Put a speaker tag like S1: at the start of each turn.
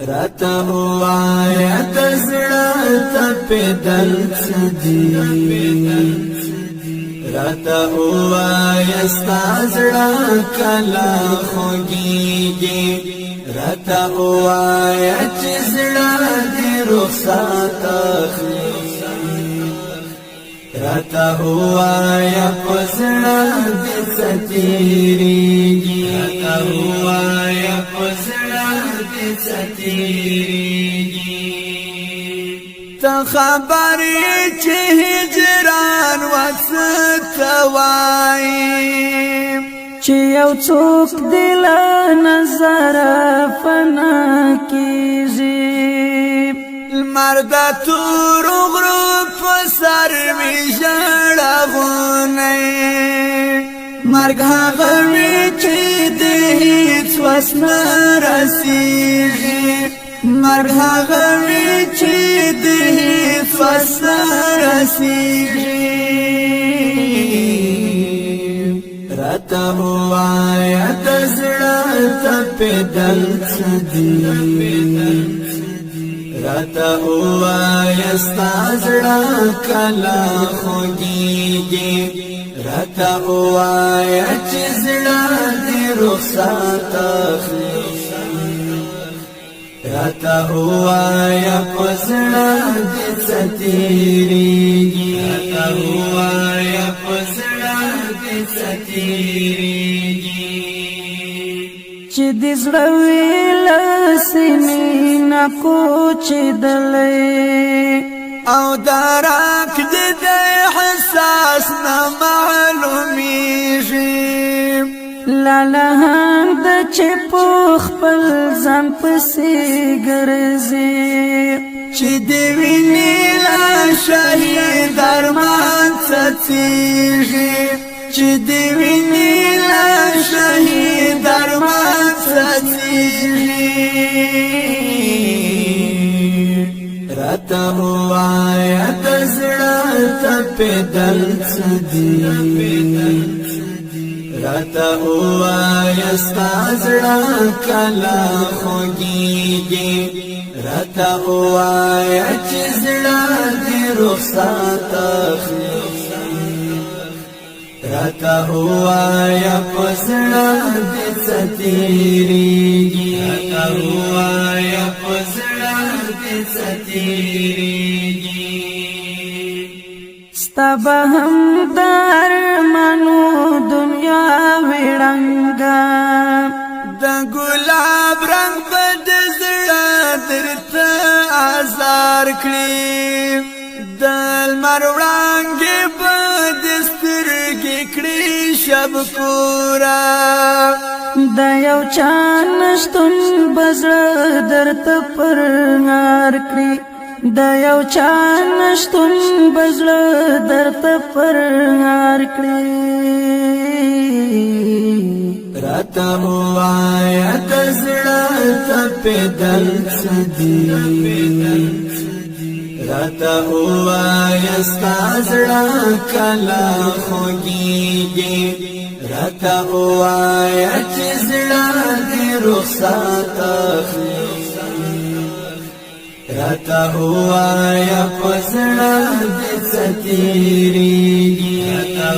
S1: راته وایا د زړه تپېدل څه دي راته وایا ستا زړه کله خوږېږي راته وایا چې زړه دې رخصت اخلي راته وایا په زړه دې څه تېرېږي راته وایا په زړه دې څه تېرېږي ته خبر یې چې هجران څه ته وایي
S2: چې یو څوک دې له نظره فنا کېږي
S1: لمر د تورو غرو په سر مې ژړغونی مرګ هغه وي چې د هېڅ وس نه رسېږي مرګ هغه وي چې د هېڅ وس نه رسېږي راته ووایه د زړه تپېدل څه دي راته ووایه ستا زړه کله خوږېږي راته ووایه چې زړه دې رخصت اخلي راته ووایه په زړه دې څه تېرېږي راته ووایه په زړه دې څه تېرېږي
S2: چې دې زړه وي له سینې نه کوچېدلی
S1: او درک دې د احساس نه معلومیږي
S2: لالهان د چې په خپل ځان پسې ګرځي
S1: چې دې ویني له شهید ارمان څڅېږي چې دې ویني له شهید ارمان څڅېږي راته ووایه د زړه تپېدل څه دي راته ووایه ستا زړه کله خوږېږي راته ووایه چې زړه دې رخصت اخلي راته ووایه په زړه دې څه تېرېږي راته ووایه په زړه دې څه تېرېږي
S2: ستا به هم د ارمانو دنیا وړنګه
S1: د ګلاب رنګ به د زړه درته ازار کړي د لمر وړانګې به د سترګې کړي شب پوره
S2: د یو چا نشتون به زړه درته پرنګار کړي د یو چا نشتون به زړه درته پرنګار کړي
S1: راته ووایه د زړه تپېدل څه دي راته ووایه ستا زړه کله خوږېږي راته ووایه چې زړه دې رخصت اخلي راته ووایه په زړه دې څه تېرېږي راته